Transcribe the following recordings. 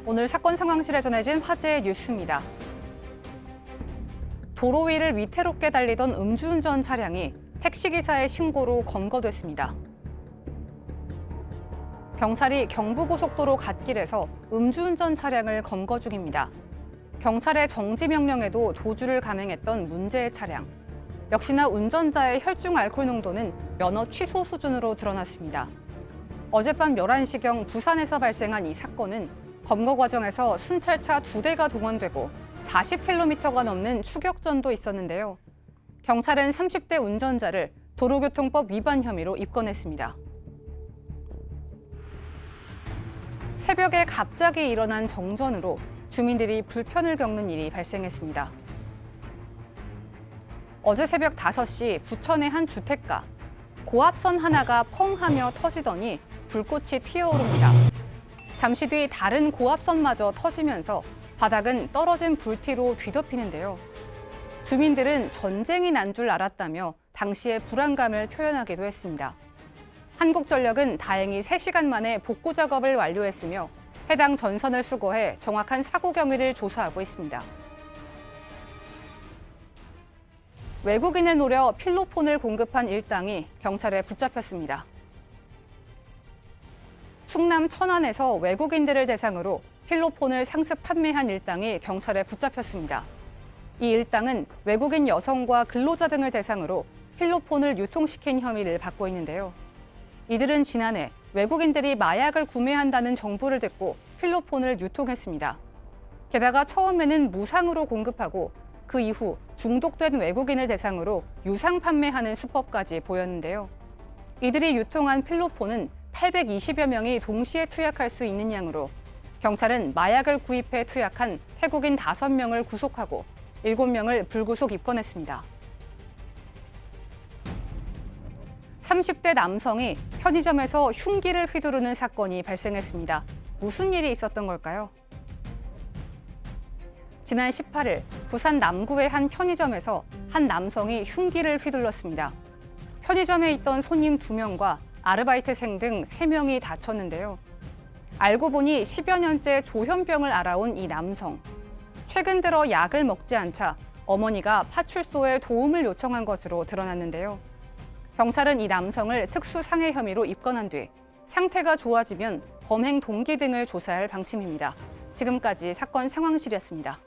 오늘 사건 상황실에 전해진 화제의 뉴스입니다. 도로 위를 위태롭게 달리던 음주운전 차량이 택시기사의 신고로 검거됐습니다. 경찰이 경부고속도로 갓길에서 음주운전 차량을 검거 중입니다. 경찰의 정지 명령에도 도주를 감행했던 문제의 차량. 역시나 운전자의 혈중 알코올 농도는 면허 취소 수준으로 드러났습니다. 어젯밤 11시경 부산에서 발생한 이 사건은 검거 과정에서 순찰차 2대가 동원되고 40km가 넘는 추격전도 있었는데요. 경찰은 30대 운전자를 도로교통법 위반 혐의로 입건했습니다. 새벽에 갑자기 일어난 정전으로 주민들이 불편을 겪는 일이 발생했습니다. 어제 새벽 5시 부천의 한 주택가. 고압선 하나가 펑 하며 터지더니 불꽃이 튀어오릅니다. 잠시 뒤 다른 고압선마저 터지면서 바닥은 떨어진 불티로 뒤덮이는데요. 주민들은 전쟁이 난 줄 알았다며 당시의 불안감을 표현하기도 했습니다. 한국전력은 다행히 3시간 만에 복구 작업을 완료했으며 해당 전선을 수거해 정확한 사고 경위를 조사하고 있습니다. 외국인을 노려 필로폰을 공급한 일당이 경찰에 붙잡혔습니다. 충남 천안에서 외국인들을 대상으로 필로폰을 상습 판매한 일당이 경찰에 붙잡혔습니다. 이 일당은 외국인 여성과 근로자 등을 대상으로 필로폰을 유통시킨 혐의를 받고 있는데요. 이들은 지난해 외국인들이 마약을 구매한다는 정보를 듣고 필로폰을 유통했습니다. 게다가 처음에는 무상으로 공급하고 그 이후 중독된 외국인을 대상으로 유상 판매하는 수법까지 보였는데요. 이들이 유통한 필로폰은 820여 명이 동시에 투약할 수 있는 양으로 경찰은 마약을 구입해 투약한 태국인 5명을 구속하고 7명을 불구속 입건했습니다. 30대 남성이 편의점에서 흉기를 휘두르는 사건이 발생했습니다. 무슨 일이 있었던 걸까요? 지난 18일 부산 남구의 한 편의점에서 한 남성이 흉기를 휘둘렀습니다. 편의점에 있던 손님 2명과 아르바이트생 등 3명이 다쳤는데요. 알고 보니 10여 년째 조현병을 앓아온 이 남성. 최근 들어 약을 먹지 않자 어머니가 파출소에 도움을 요청한 것으로 드러났는데요. 경찰은 이 남성을 특수상해 혐의로 입건한 뒤 상태가 좋아지면 범행 동기 등을 조사할 방침입니다. 지금까지 사건 상황실이었습니다.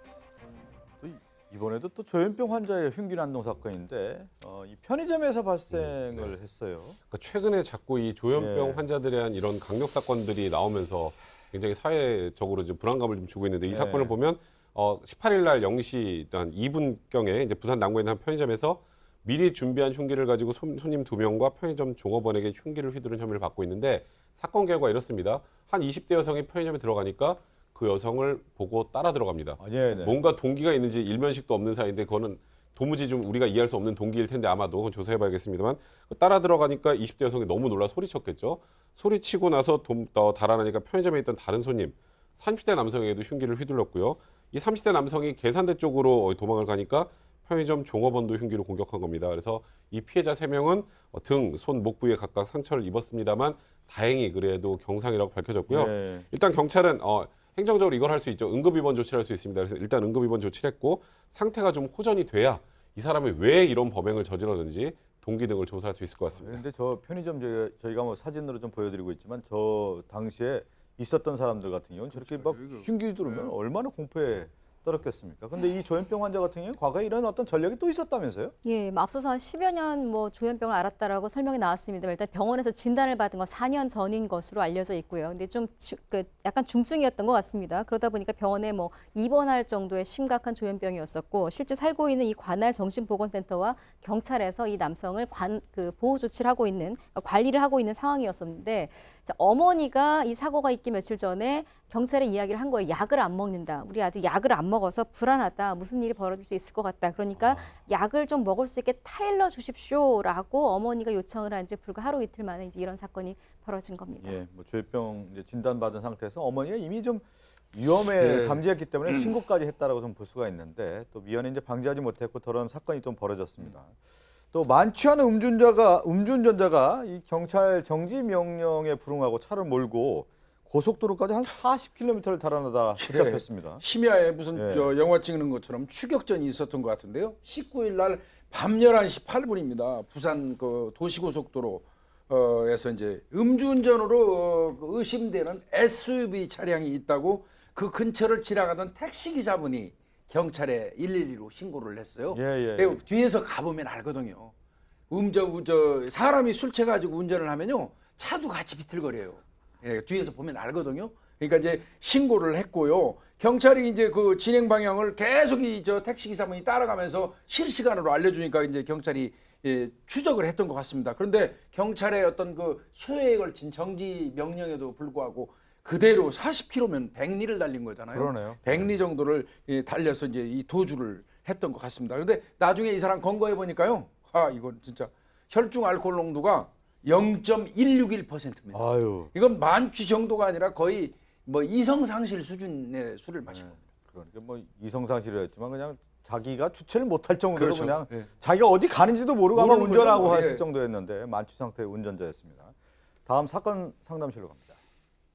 이번에도 또 조현병 환자의 흉기 난동 사건인데 이 편의점에서 발생을 했어요. 그러니까 최근에 자꾸 이 조현병 네. 환자들에 대한 이런 강력 사건들이 나오면서 굉장히 사회적으로 좀 불안감을 좀 주고 있는데 이 네. 사건을 보면 18일 날 0시 한 2분경에 이제 부산 남구에 있는 한 편의점에서 미리 준비한 흉기를 가지고 손님 2명과 편의점 종업원에게 흉기를 휘두른 혐의를 받고 있는데 사건 결과 이렇습니다. 한 20대 여성이 편의점에 들어가니까 그 여성을 보고 따라 들어갑니다. 네. 뭔가 동기가 있는지 일면식도 없는 사이인데 그거는 도무지 좀 우리가 이해할 수 없는 동기일 텐데 아마도 그건 조사해봐야겠습니다만 따라 들어가니까 20대 여성이 너무 놀라 소리쳤겠죠. 소리치고 나서 더 달아나니까 편의점에 있던 다른 손님 30대 남성에게도 흉기를 휘둘렀고요. 이 30대 남성이 계산대 쪽으로 도망을 가니까 편의점 종업원도 흉기로 공격한 겁니다. 그래서 이 피해자 3명은 등, 손, 목 부위에 각각 상처를 입었습니다만 다행히 그래도 경상이라고 밝혀졌고요. 네. 일단 경찰은 행정적으로 이걸 할 수 있죠. 응급입원 조치를 할 수 있습니다. 그래서 일단 응급입원 조치를 했고 상태가 좀 호전이 돼야 이 사람이 왜 이런 범행을 저질렀는지 동기 등을 조사할 수 있을 것 같습니다. 그런데 저 편의점 저희가 뭐 사진으로 좀 보여드리고 있지만 저 당시에 있었던 사람들 같은 경우는 저렇게 막 흉기 두르면 얼마나 공포에 떨었겠습니까? 근데 이 조현병 환자 같은 경우는 과거에 이런 어떤 전력이 또 있었다면서요? 예, 앞서서 한 10여 년 조현병을 앓았다라고 설명이 나왔습니다. 일단 병원에서 진단을 받은 건 4년 전인 것으로 알려져 있고요. 근데 좀 약간 중증이었던 것 같습니다. 그러다 보니까 병원에 입원할 정도의 심각한 조현병이었었고 실제 살고 있는 이 관할 정신보건센터와 경찰에서 이 남성을 보호 조치를 하고 있는 관리를 하고 있는 상황이었었는데 어머니가 이 사고가 있기 며칠 전에 경찰에 이야기를 한 거예요. 약을 안 먹는다. 우리 아들 약을 안 먹어서 불안하다. 무슨 일이 벌어질 수 있을 것 같다. 그러니까 약을 좀 먹을 수 있게 타일러 주십시오라고 어머니가 요청을 한 지 불과 하루 이틀 만에 이제 이런 사건이 벌어진 겁니다. 예, 조현병 진단받은 상태에서 어머니가 이미 좀 위험에 감지했기 때문에 신고까지 했다라고 좀 볼 수가 있는데 또 미연에 이제 방지하지 못했고 그런 사건이 좀 벌어졌습니다. 또 많지 않은 음주운전자가 이 경찰 정지 명령에 불응하고 차를 몰고 고속도로까지 한 40km를 달아나다 붙잡혔습니다. 심야에 무슨 예. 저 영화 찍는 것처럼 추격전이 있었던 것 같은데요. 19일 날 밤 11시 8분입니다. 부산 그 도시고속도로에서 이제 음주운전으로 의심되는 SUV 차량이 있다고 그 근처를 지나가던 택시 기사분이 경찰에 112로 신고를 했어요. 예. 뒤에서 가보면 알거든요. 사람이 술 취해가지고 운전을 하면요 차도 같이 비틀거려요. 예, 뒤에서 보면 알거든요. 그러니까 이제 신고를 했고요. 경찰이 이제 그 진행 방향을 계속 저 택시 기사분이 따라가면서 실시간으로 알려주니까 이제 경찰이 추적을 했던 것 같습니다. 그런데 경찰의 어떤 그 수요에 걸친 정지 명령에도 불구하고 그대로 40km면 100리를 달린 거잖아요. 그러네요. 100리 정도를 달려서 이제 이 도주를 했던 것 같습니다. 그런데 나중에 이 사람 검거해 보니까요. 이건 진짜 혈중 알코올 농도가 0.161%입니다. 아유. 이건 만취 정도가 아니라 거의 뭐 이성상실 수준의 술을 마신 겁니다. 그러니까 뭐 이성상실이었지만 그냥 자기가 주체를 못할 정도로 그렇죠. 그냥 예. 자기가 어디 가는지도 모르고 아마 모르는 운전하고 거죠. 했을 예. 정도였는데 만취 상태의 운전자였습니다. 다음 사건 상담실로 갑니다.